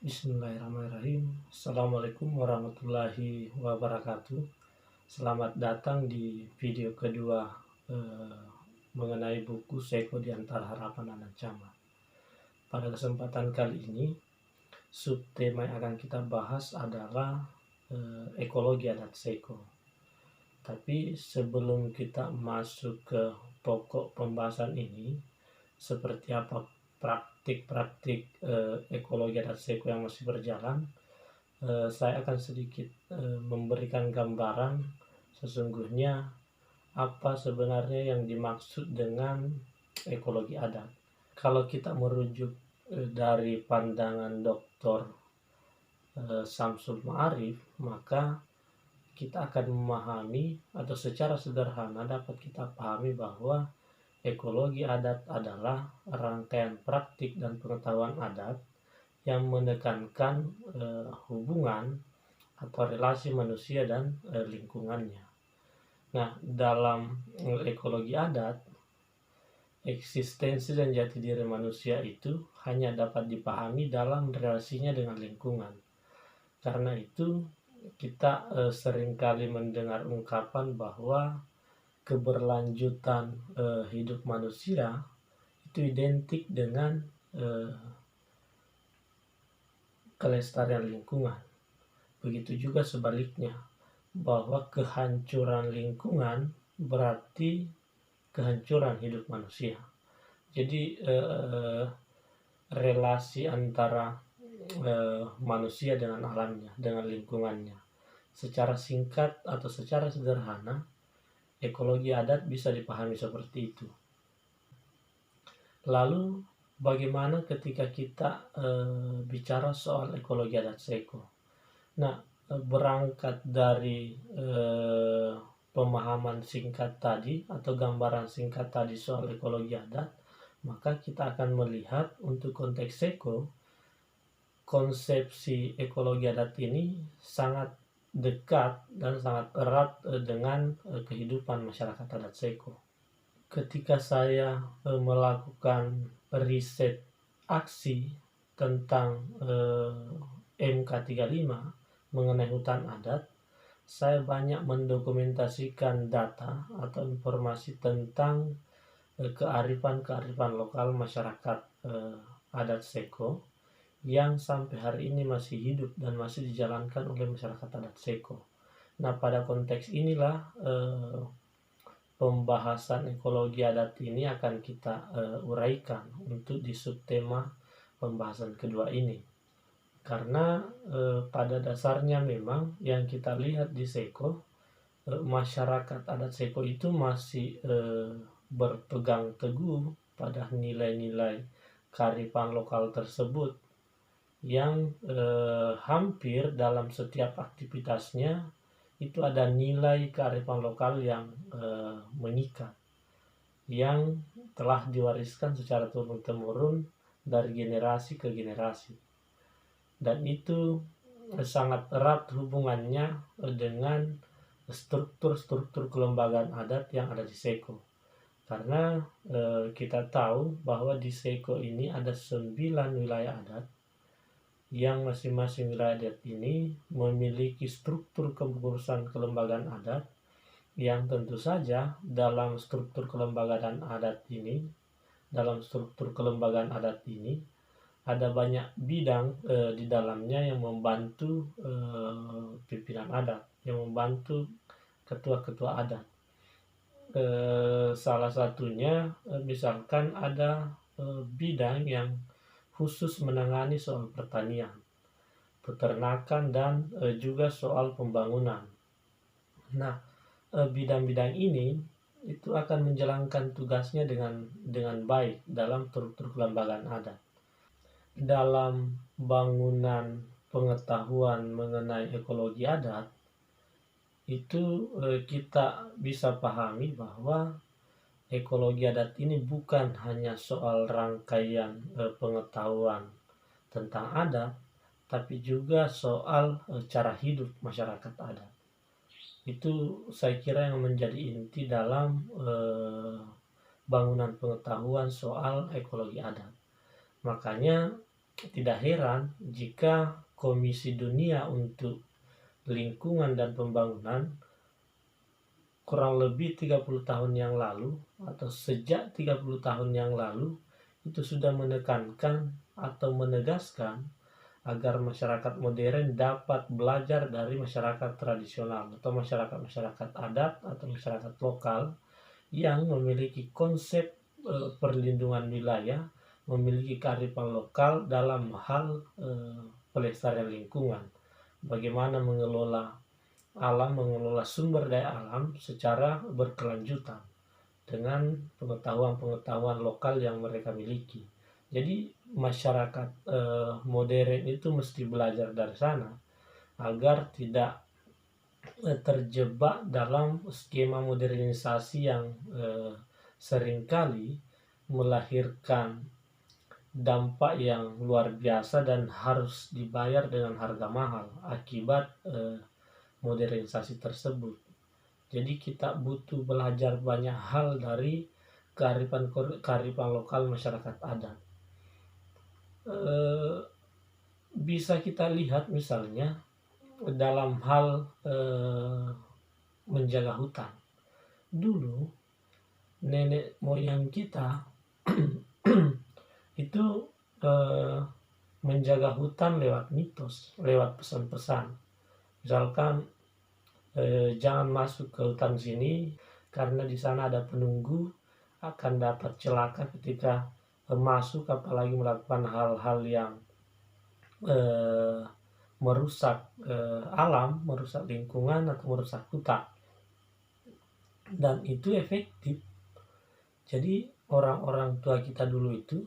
Bismillahirrahmanirrahim. Assalamualaikum warahmatullahi wabarakatuh. Selamat datang di video kedua mengenai buku Seko di Antara Harapan dan Ancaman. Pada kesempatan kali ini, subtema yang akan kita bahas adalah ekologi adat Seko. Tapi sebelum kita masuk ke pokok pembahasan ini, seperti apa praktik-praktik ekologi adat Seko yang masih berjalan, saya akan sedikit memberikan gambaran sesungguhnya apa sebenarnya yang dimaksud dengan ekologi adat. Kalau kita merujuk dari pandangan Dr. Samsul Ma'arif, maka kita akan memahami atau secara sederhana dapat kita pahami bahwa ekologi adat adalah rangkaian praktik dan pengetahuan adat yang menekankan hubungan atau relasi manusia dan lingkungannya. Nah, dalam ekologi adat, eksistensi dan jati diri manusia itu hanya dapat dipahami dalam relasinya dengan lingkungan. Karena itu, kita seringkali mendengar ungkapan bahwa keberlanjutan hidup manusia itu identik dengan kelestarian lingkungan. Begitu juga sebaliknya, bahwa kehancuran lingkungan berarti kehancuran hidup manusia. Jadi relasi antara manusia dengan alamnya, dengan lingkungannya. Secara singkat atau secara sederhana, ekologi adat bisa dipahami seperti itu. Lalu bagaimana ketika kita bicara soal ekologi adat Seko? Nah, berangkat dari pemahaman singkat tadi atau gambaran singkat tadi soal ekologi adat, maka kita akan melihat untuk konteks Seko, konsepsi ekologi adat ini sangat dekat dan sangat erat dengan kehidupan masyarakat adat Seko. Ketika saya melakukan riset aksi tentang MK35 mengenai hutan adat, saya banyak mendokumentasikan data atau informasi tentang kearifan-kearifan lokal masyarakat adat Seko yang sampai hari ini masih hidup dan masih dijalankan oleh masyarakat adat Seko. Nah, pada konteks inilah pembahasan ekologi adat ini akan kita uraikan untuk di subtema pembahasan kedua ini. Karena pada dasarnya memang yang kita lihat di Seko, masyarakat adat Seko itu masih berpegang teguh pada nilai-nilai kearifan lokal tersebut yang hampir dalam setiap aktivitasnya itu ada nilai kearifan lokal yang mengikat, yang telah diwariskan secara turun-temurun dari generasi ke generasi, dan itu sangat erat hubungannya dengan struktur-struktur kelembagaan adat yang ada di Seko. Karena kita tahu bahwa di Seko ini ada 9 wilayah adat yang masing-masing wilayah adat ini memiliki struktur kepengurusan kelembagaan adat yang tentu saja dalam struktur kelembagaan adat ini ada banyak bidang di dalamnya yang membantu pimpinan adat, yang membantu ketua-ketua adat. Salah satunya misalkan ada bidang yang khusus menangani soal pertanian, peternakan, dan juga soal pembangunan. Nah, bidang-bidang ini itu akan menjalankan tugasnya dengan baik dalam struktur kelembagaan adat. Dalam bangunan pengetahuan mengenai ekologi adat, itu kita bisa pahami bahwa ekologi adat ini bukan hanya soal rangkaian pengetahuan tentang adat, tapi juga soal cara hidup masyarakat adat. Itu saya kira yang menjadi inti dalam bangunan pengetahuan soal ekologi adat. Makanya tidak heran jika Komisi Dunia untuk Lingkungan dan Pembangunan kurang lebih 30 tahun yang lalu atau sejak 30 tahun yang lalu itu sudah menekankan atau menegaskan agar masyarakat modern dapat belajar dari masyarakat tradisional atau masyarakat adat atau masyarakat lokal yang memiliki konsep perlindungan wilayah, memiliki kearifan lokal dalam hal pelestarian lingkungan. Bagaimana mengelola alam, mengelola sumber daya alam secara berkelanjutan dengan pengetahuan-pengetahuan lokal yang mereka miliki. Jadi masyarakat modern itu mesti belajar dari sana agar tidak terjebak dalam skema modernisasi yang seringkali melahirkan dampak yang luar biasa dan harus dibayar dengan harga mahal akibat modernisasi tersebut. Jadi kita butuh belajar banyak hal dari kearifan lokal masyarakat adat. Bisa kita lihat misalnya dalam hal menjaga hutan. Dulu nenek moyang kita itu menjaga hutan lewat mitos, lewat pesan-pesan. Misalkan jangan masuk ke hutan sini karena di sana ada penunggu, akan dapat celaka ketika masuk, apalagi melakukan hal-hal yang merusak alam, merusak lingkungan atau merusak hutan. Dan itu efektif. Jadi orang-orang tua kita dulu itu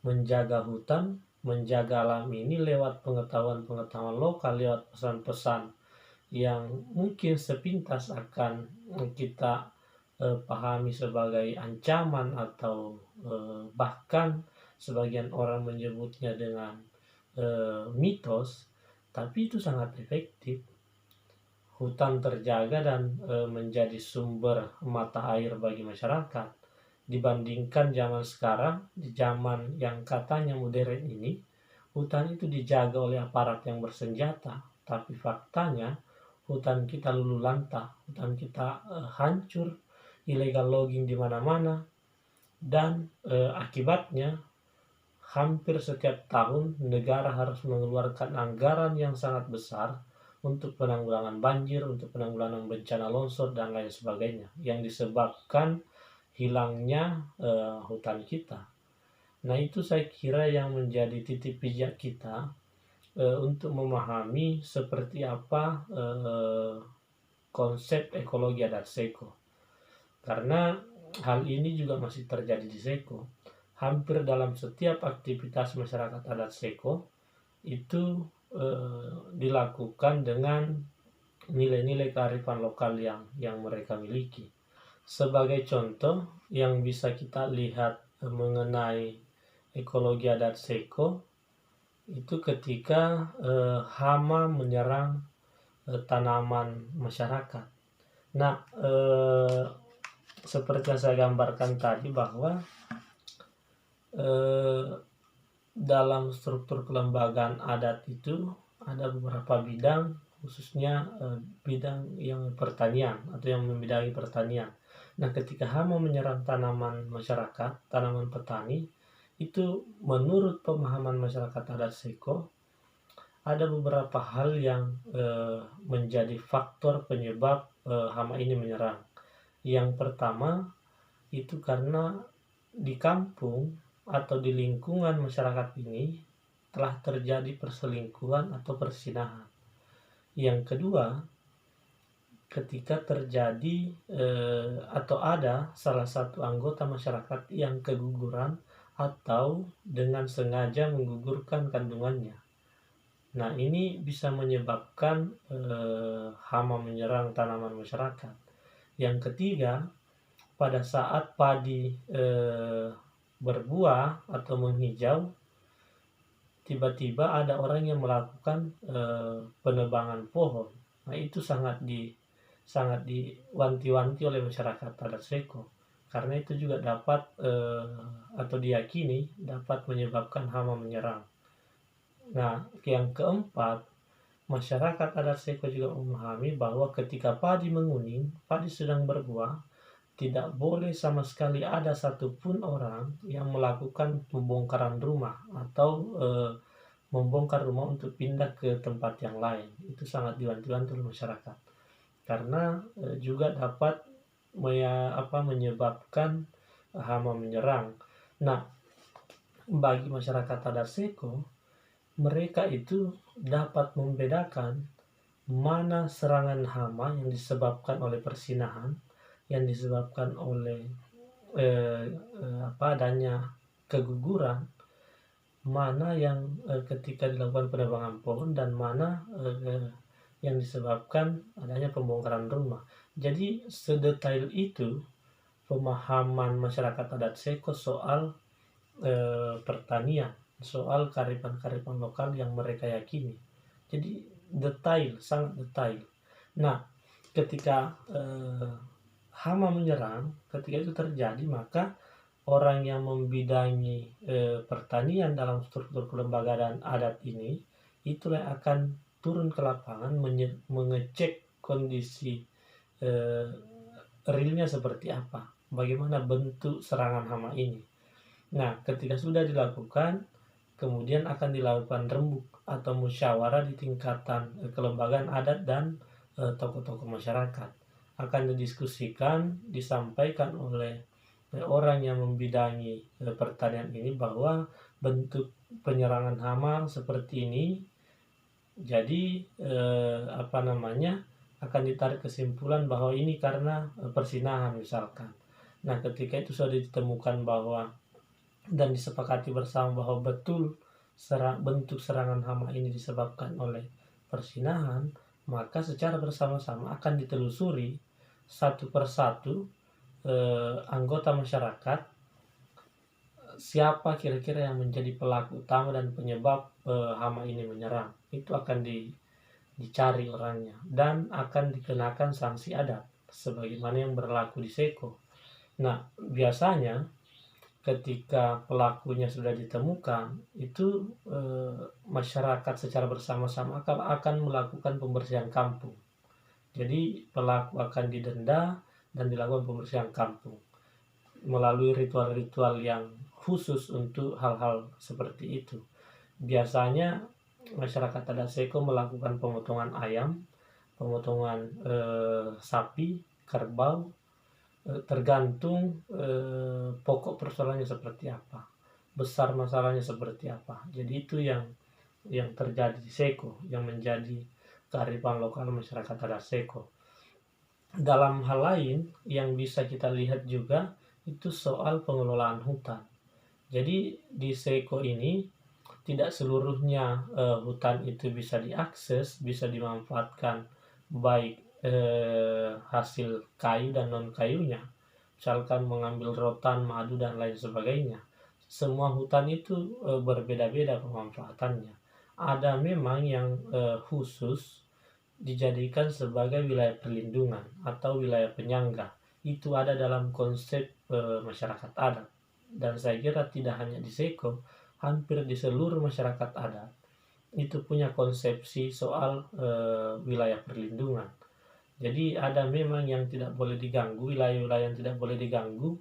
menjaga hutan, menjaga alam ini lewat pengetahuan-pengetahuan lokal, lewat pesan-pesan yang mungkin sepintas akan kita pahami sebagai ancaman atau bahkan sebagian orang menyebutnya dengan mitos, tapi itu sangat efektif. Hutan terjaga dan menjadi sumber mata air bagi masyarakat. Dibandingkan zaman sekarang, di zaman yang katanya modern ini, hutan itu dijaga oleh aparat yang bersenjata, tapi faktanya hutan kita luluh lantah, hutan kita hancur, illegal logging di mana-mana, dan akibatnya hampir setiap tahun negara harus mengeluarkan anggaran yang sangat besar untuk penanggulangan banjir, untuk penanggulangan bencana longsor dan lain sebagainya, yang disebabkan hilangnya hutan kita. Nah, itu saya kira yang menjadi titik pijak kita untuk memahami seperti apa konsep ekologi adat Seko. Karena hal ini juga masih terjadi di Seko. Hampir dalam setiap aktivitas masyarakat adat Seko itu dilakukan dengan nilai-nilai kearifan lokal yang mereka miliki. Sebagai contoh yang bisa kita lihat mengenai ekologi adat Seko itu ketika hama menyerang tanaman masyarakat. Nah, seperti yang saya gambarkan tadi bahwa dalam struktur kelembagaan adat itu ada beberapa bidang, khususnya bidang yang pertanian atau yang membidangi pertanian. Nah, ketika hama menyerang tanaman masyarakat, tanaman petani, itu menurut pemahaman masyarakat adat Seko, ada beberapa hal yang menjadi faktor penyebab hama ini menyerang. Yang pertama, itu karena di kampung atau di lingkungan masyarakat ini telah terjadi perselingkuhan atau persinahan. Yang kedua, ketika terjadi atau ada salah satu anggota masyarakat yang keguguran atau dengan sengaja menggugurkan kandungannya. Nah, ini bisa menyebabkan hama menyerang tanaman masyarakat. Yang ketiga, pada saat padi berbuah atau menghijau, tiba-tiba ada orang yang melakukan penebangan pohon. Nah, itu sangat diwanti-wanti oleh masyarakat adat Seko, karena itu juga dapat atau diyakini dapat menyebabkan hama menyerang. Nah, yang keempat, masyarakat adat Seko juga memahami bahwa ketika padi menguning, padi sedang berbuah, tidak boleh sama sekali ada satupun orang yang melakukan pembongkaran rumah atau membongkar rumah untuk pindah ke tempat yang lain. Itu sangat diwanti-wanti oleh masyarakat karena juga dapat menyebabkan hama menyerang. Nah, bagi masyarakat adat Seko, mereka itu dapat membedakan mana serangan hama yang disebabkan oleh persinahan, yang disebabkan oleh adanya keguguran, mana yang ketika dilakukan penebangan pohon, dan mana yang disebabkan adanya pembongkaran rumah. Jadi sedetail itu pemahaman masyarakat adat Seko soal pertanian, soal kearifan-kearifan lokal yang mereka yakini. Jadi detail, sangat detail. Nah, ketika hama menyerang, ketika itu terjadi, maka orang yang membidangi pertanian dalam struktur kelembagaan adat ini, itulah yang akan turun ke lapangan mengecek kondisi realnya seperti apa, bagaimana bentuk serangan hama ini. Nah, ketika sudah dilakukan, kemudian akan dilakukan rembuk atau musyawarah di tingkatan kelembagaan adat dan tokoh-tokoh masyarakat. Akan didiskusikan, disampaikan oleh orang yang membidangi pertanian ini bahwa bentuk penyerangan hama seperti ini. Jadi akan ditarik kesimpulan bahwa ini karena persinahan misalkan. Nah, ketika itu sudah ditemukan bahwa dan disepakati bersama bahwa betul bentuk serangan hama ini disebabkan oleh persinahan, maka secara bersama-sama akan ditelusuri satu persatu anggota masyarakat, siapa kira-kira yang menjadi pelaku utama dan penyebab hama ini menyerang. Itu akan dicari orangnya dan akan dikenakan sanksi adat sebagaimana yang berlaku di Seko. Nah, biasanya ketika pelakunya sudah ditemukan, itu masyarakat secara bersama-sama akan melakukan pembersihan kampung. Jadi pelaku akan didenda dan dilakukan pembersihan kampung melalui ritual-ritual yang khusus untuk hal-hal seperti itu. Biasanya masyarakat adat Seko melakukan pemotongan ayam, pemotongan sapi, kerbau, tergantung pokok persoalannya seperti apa, besar masalahnya seperti apa. Jadi itu yang terjadi di Seko, yang menjadi kearifan lokal masyarakat adat Seko. Dalam hal lain yang bisa kita lihat juga itu soal pengelolaan hutan. Jadi di Seko ini tidak seluruhnya hutan itu bisa diakses, bisa dimanfaatkan baik hasil kayu dan non kayunya, misalkan mengambil rotan, madu dan lain sebagainya. Semua hutan itu berbeda-beda pemanfaatannya. Ada memang yang khusus dijadikan sebagai wilayah perlindungan atau wilayah penyangga. Itu ada dalam konsep masyarakat adat, dan saya kira tidak hanya di Seko, hampir di seluruh masyarakat adat itu punya konsepsi soal wilayah perlindungan. Jadi ada memang yang tidak boleh diganggu, wilayah-wilayah yang tidak boleh diganggu,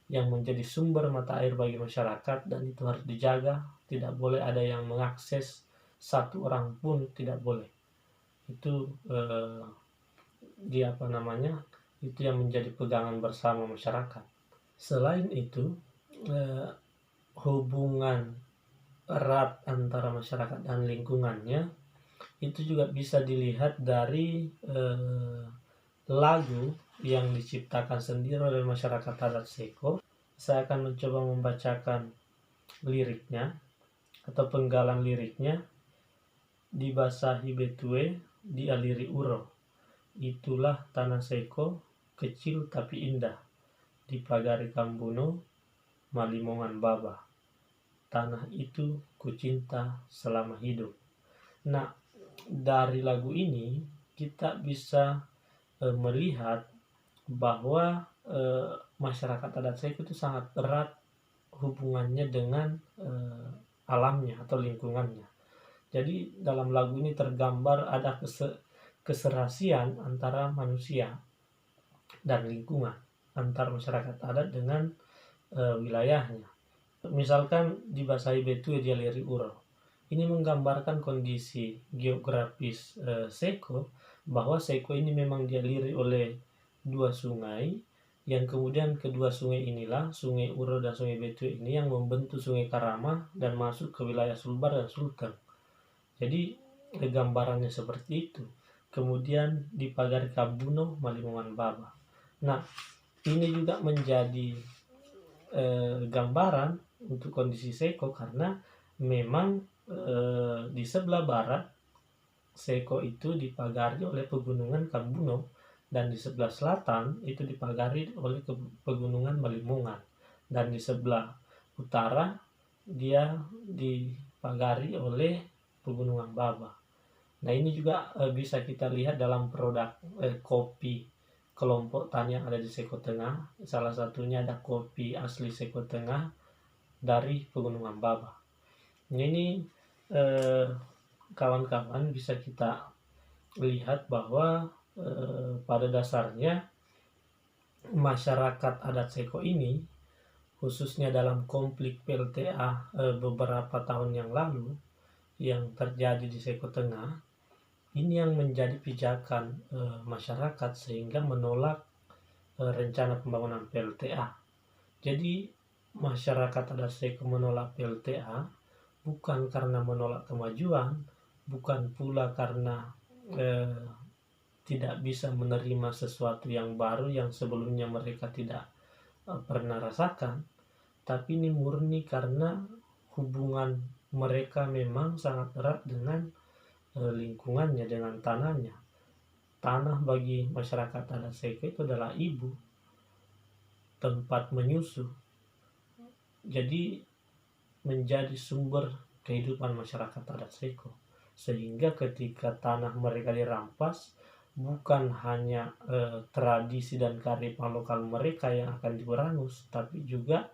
yang menjadi sumber mata air bagi masyarakat, dan itu harus dijaga. Tidak boleh ada yang mengakses, satu orang pun tidak boleh. Itu itu yang menjadi pegangan bersama masyarakat. Selain itu, hubungan erat antara masyarakat dan lingkungannya itu juga bisa dilihat dari lagu yang diciptakan sendiri oleh masyarakat adat Seko. Saya akan mencoba membacakan liriknya atau penggalan liriknya. Dibasahi betue, dialiri uro, itulah tanah Seko, kecil tapi indah, dipagari Kambuno, Malimongan Baba, tanah itu kucinta selama hidup. Nah, dari lagu ini kita bisa melihat bahwa masyarakat adat Seko itu sangat erat hubungannya dengan alamnya atau lingkungannya. Jadi dalam lagu ini tergambar ada keserasian antara manusia dan lingkungan, antar masyarakat adat dengan wilayahnya. Misalkan dibasahi betu dia leri uro. Ini menggambarkan kondisi geografis Seko, bahwa Seko ini memang dialiri oleh dua sungai, yang kemudian kedua sungai inilah, Sungai Uro dan Sungai Betu ini yang membentuk Sungai Karama dan masuk ke wilayah Sulbar dan Sulteng. Jadi gambarannya seperti itu. Kemudian di Pagari Kabuno Malimongan Baba. Nah, ini juga menjadi gambaran untuk kondisi Seko, karena memang di sebelah barat Seko itu dipagari oleh pegunungan Kabuno, dan di sebelah selatan itu dipagari oleh pegunungan Malimongan, dan di sebelah utara dia dipagari oleh pegunungan Baba. Nah, ini juga bisa kita lihat dalam produk kopi kelompok tani yang ada di Seko Tengah. Salah satunya ada kopi asli Seko Tengah dari pegunungan Baba. Nah, ini kawan-kawan bisa kita lihat bahwa pada dasarnya masyarakat adat Seko ini, khususnya dalam konflik PLTA beberapa tahun yang lalu yang terjadi di Seko Tengah, ini yang menjadi pijakan masyarakat sehingga menolak rencana pembangunan PLTA. Jadi masyarakat adat Seko menolak PLTA bukan karena menolak kemajuan, bukan pula karena tidak bisa menerima sesuatu yang baru yang sebelumnya mereka tidak pernah rasakan, tapi ini murni karena hubungan mereka memang sangat erat dengan lingkungannya, dengan tanahnya. Tanah bagi masyarakat adat Seko itu adalah ibu, tempat menyusu. Jadi menjadi sumber kehidupan masyarakat adat Seko. Sehingga ketika tanah mereka dirampas, bukan hanya tradisi dan kearifan lokal mereka yang akan diberangus, tapi juga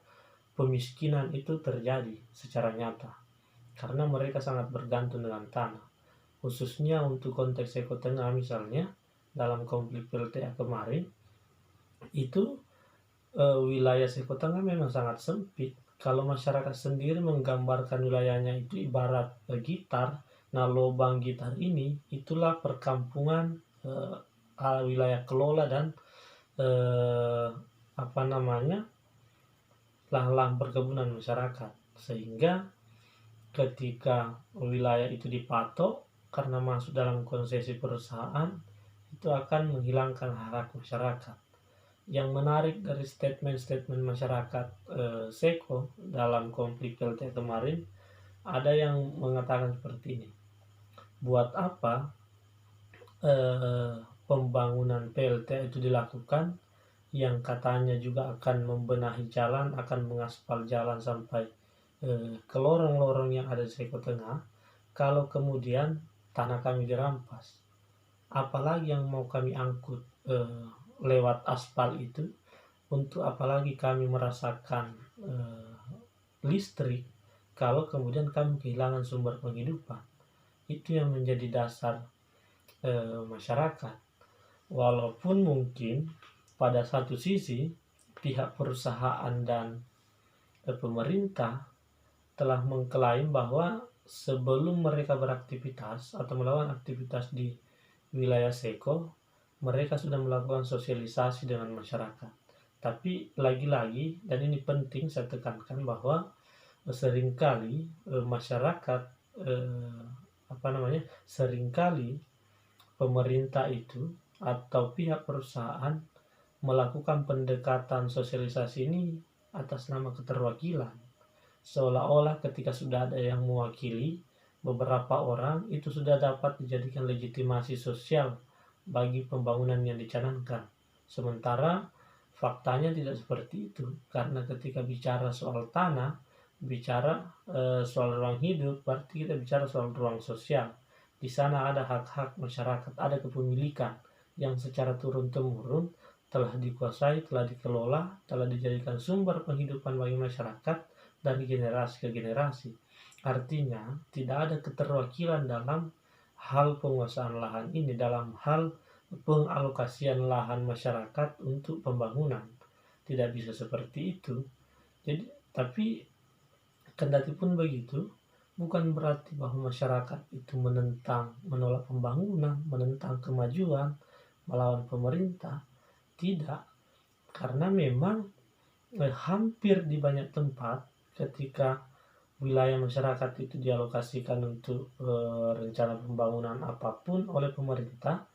pemiskinan itu terjadi secara nyata. Karena mereka sangat bergantung dengan tanah. Khususnya untuk konteks Seko Tengah misalnya, dalam konflik PLTA kemarin, itu wilayah Seko Tengah memang sangat sempit. Kalau masyarakat sendiri menggambarkan wilayahnya itu ibarat gitar, nah lubang gitar ini itulah perkampungan wilayah kelola dan lahan-lahan perkebunan masyarakat. Sehingga ketika wilayah itu dipatok karena masuk dalam konsesi perusahaan, itu akan menghilangkan hak masyarakat. Yang menarik dari statement-statement masyarakat Seko dalam konflik PLTA kemarin, ada yang mengatakan seperti ini. Buat apa pembangunan PLTA itu dilakukan yang katanya juga akan membenahi jalan, akan mengaspal jalan sampai ke lorong-lorong yang ada di Seko Tengah, kalau kemudian tanah kami dirampas? Apalagi yang mau kami angkut lewat aspal itu? Untuk apalagi kami merasakan listrik kalau kemudian kami kehilangan sumber penghidupan? Itu yang menjadi dasar masyarakat. Walaupun mungkin pada satu sisi pihak perusahaan dan pemerintah telah mengklaim bahwa sebelum mereka beraktivitas atau melakukan aktivitas di wilayah Seko, mereka sudah melakukan sosialisasi dengan masyarakat. Tapi lagi-lagi, dan ini penting saya tekankan, bahwa seringkali masyarakat seringkali pemerintah itu atau pihak perusahaan melakukan pendekatan sosialisasi ini atas nama keterwakilan, seolah-olah ketika sudah ada yang mewakili beberapa orang, itu sudah dapat dijadikan legitimasi sosial bagi pembangunan yang dicanangkan. Sementara faktanya tidak seperti itu, karena ketika bicara soal tanah, bicara soal ruang hidup, berarti kita bicara soal ruang sosial. Di sana ada hak-hak masyarakat, ada kepemilikan yang secara turun-temurun telah dikuasai, telah dikelola, telah dijadikan sumber penghidupan bagi masyarakat dari generasi ke generasi. Artinya tidak ada keterwakilan dalam hal penguasaan lahan ini, dalam hal pengalokasian lahan masyarakat untuk pembangunan. Tidak bisa seperti itu. Jadi, tapi kendati pun begitu, bukan berarti bahwa masyarakat itu menolak pembangunan, menentang kemajuan, melawan pemerintah. Tidak, karena memang hampir di banyak tempat ketika wilayah masyarakat itu dialokasikan untuk rencana pembangunan apapun oleh pemerintah,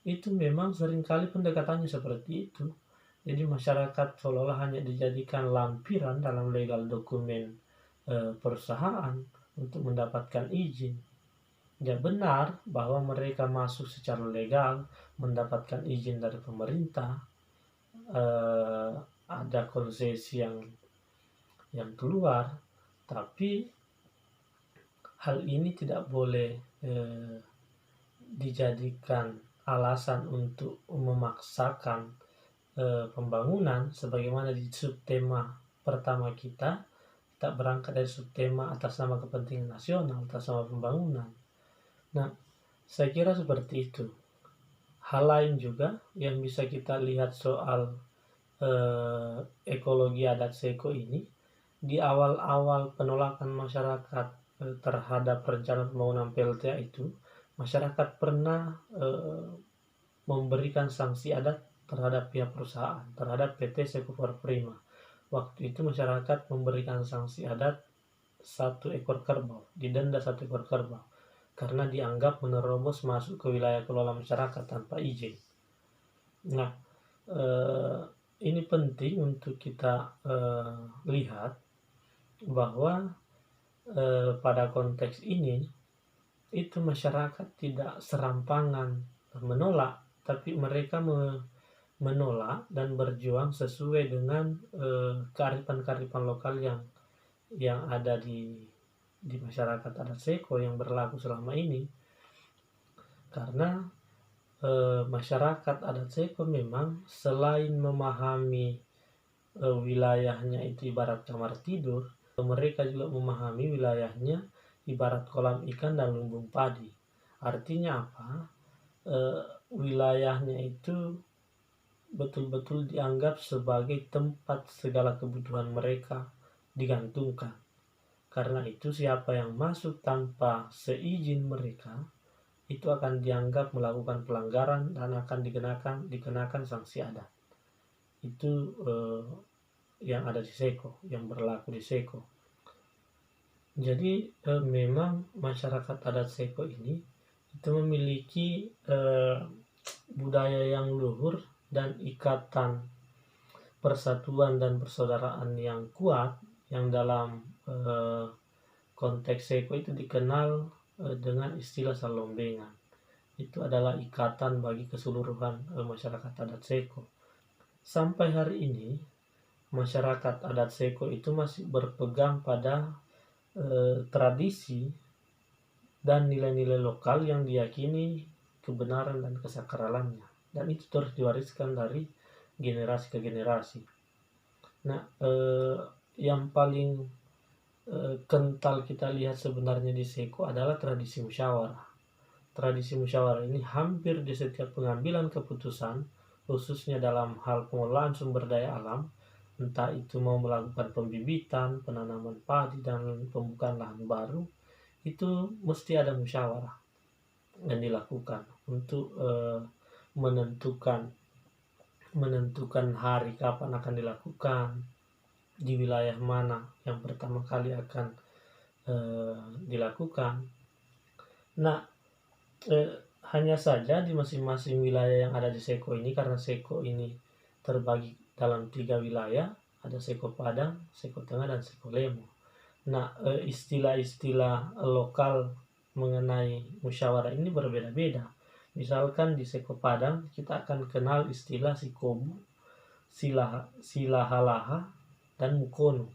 itu memang seringkali pendekatannya seperti itu. Jadi masyarakat seolah-olah hanya dijadikan lampiran dalam legal dokumen perusahaan untuk mendapatkan izin. Ya benar bahwa mereka masuk secara legal, mendapatkan izin dari pemerintah, ada konsesi yang keluar, tapi hal ini tidak boleh dijadikan alasan untuk memaksakan pembangunan, sebagaimana di subtema pertama kita berangkat dari subtema atas nama kepentingan nasional, atas nama pembangunan. Nah, saya kira seperti itu. Hal lain juga yang bisa kita lihat soal ekologi adat Seko ini, di awal-awal penolakan masyarakat terhadap rencana pembangunan PLTA itu, masyarakat pernah memberikan sanksi adat terhadap pihak perusahaan, terhadap PT Seko Prima. Waktu itu masyarakat memberikan sanksi adat 1 ekor kerbau, didenda 1 ekor kerbau, karena dianggap menerobos masuk ke wilayah kelola masyarakat tanpa izin. Nah, ini penting untuk kita lihat bahwa pada konteks ini itu masyarakat tidak serampangan menolak, tapi mereka menolak dan berjuang sesuai dengan kearifan-kearifan lokal yang ada di masyarakat adat Seko yang berlaku selama ini. Karena masyarakat adat Seko memang selain memahami wilayahnya itu ibarat kamar tidur, mereka juga memahami wilayahnya ibarat kolam ikan dan lumbung padi. Artinya apa? Wilayahnya itu betul-betul dianggap sebagai tempat segala kebutuhan mereka digantungkan. Karena itu siapa yang masuk tanpa seizin mereka itu akan dianggap melakukan pelanggaran dan akan dikenakan sanksi adat. Itu yang ada di Seko, yang berlaku di Seko. Jadi memang masyarakat adat Seko ini itu memiliki budaya yang luhur dan ikatan persatuan dan persaudaraan yang kuat, yang dalam konteks Seko itu dikenal dengan istilah salombengan. Itu adalah ikatan bagi keseluruhan masyarakat adat Seko. Sampai hari ini masyarakat adat Seko itu masih berpegang pada tradisi dan nilai-nilai lokal yang diyakini kebenaran dan kesakralannya, dan itu terus diwariskan dari generasi ke generasi. Nah, yang paling kental kita lihat sebenarnya di Seko adalah tradisi musyawarah. Tradisi musyawarah ini hampir di setiap pengambilan keputusan, khususnya dalam hal pengelolaan sumber daya alam, entah itu mau melakukan pembibitan, penanaman padi, dan pembukaan lahan baru, itu mesti ada musyawarah yang dilakukan untuk menentukan hari kapan akan dilakukan, di wilayah mana yang pertama kali akan dilakukan. Nah, hanya saja di masing-masing wilayah yang ada di Seko ini, karena Seko ini terbagi dalam 3 wilayah, ada Seko Padang, Seko Tengah, dan Seko Lemo. Nah, istilah-istilah lokal mengenai musyawarah ini berbeda-beda. Misalkan di Seko Padang kita akan kenal istilah Sikobu, Silahalaha, dan Mukono.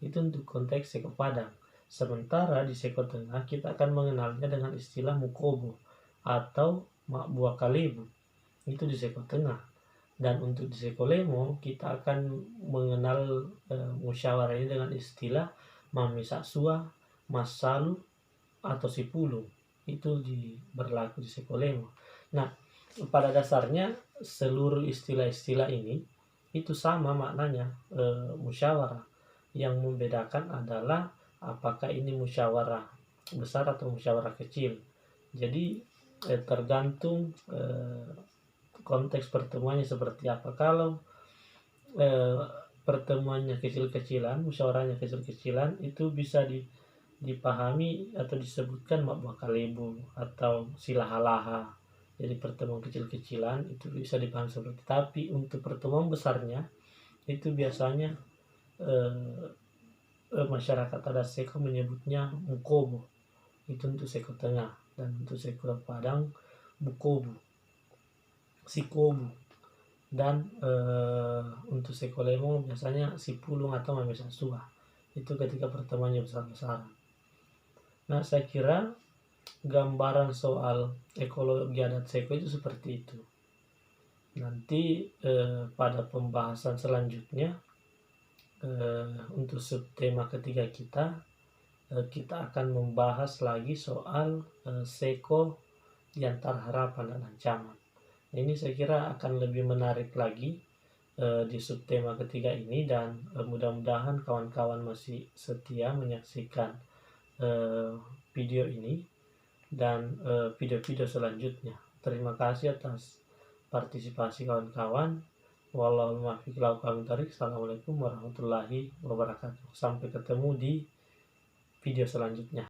Itu untuk konteks Seko Padang. Sementara di Seko Tengah kita akan mengenalnya dengan istilah Mukobo atau Makbua Kalebu. Itu di Seko Tengah. Dan untuk di Seko Lemo kita akan mengenal musyawarah ini dengan istilah Mamisak Sua masalu, atau sipulu. Itu berlaku di Sekolemo. Nah, pada dasarnya seluruh istilah-istilah ini itu sama maknanya, musyawarah. Yang membedakan adalah apakah ini musyawarah besar atau musyawarah kecil. Jadi tergantung konteks pertemuannya seperti apa. Kalau pertemuannya kecil-kecilan, musyawarahnya kecil-kecilan, itu bisa dipahami atau disebutkan mabwa kalebu atau silahalaha. Jadi pertemuan kecil-kecilan itu bisa dipahami seperti, tapi untuk pertemuan besarnya itu biasanya masyarakat adat Seko menyebutnya mukobo. Itu untuk Seko Tengah, dan untuk Seko Padang bukobu, sikobu, dan untuk Seko Lemo biasanya sipulung atau mamesasua. Itu ketika pertemuannya besar-besaran. Nah, saya kira gambaran soal ekologi adat Seko itu seperti itu. Nanti pada pembahasan selanjutnya untuk subtema ketiga kita akan membahas lagi soal Seko di antara harapan dan ancaman. Ini saya kira akan lebih menarik lagi di subtema ketiga ini, dan mudah-mudahan kawan-kawan masih setia menyaksikan video ini dan video-video selanjutnya. Terima kasih atas partisipasi kawan-kawan. Wallahul muwaffiq ila aqwamit thoriq. Assalamualaikum warahmatullahi wabarakatuh. Sampai ketemu di video selanjutnya.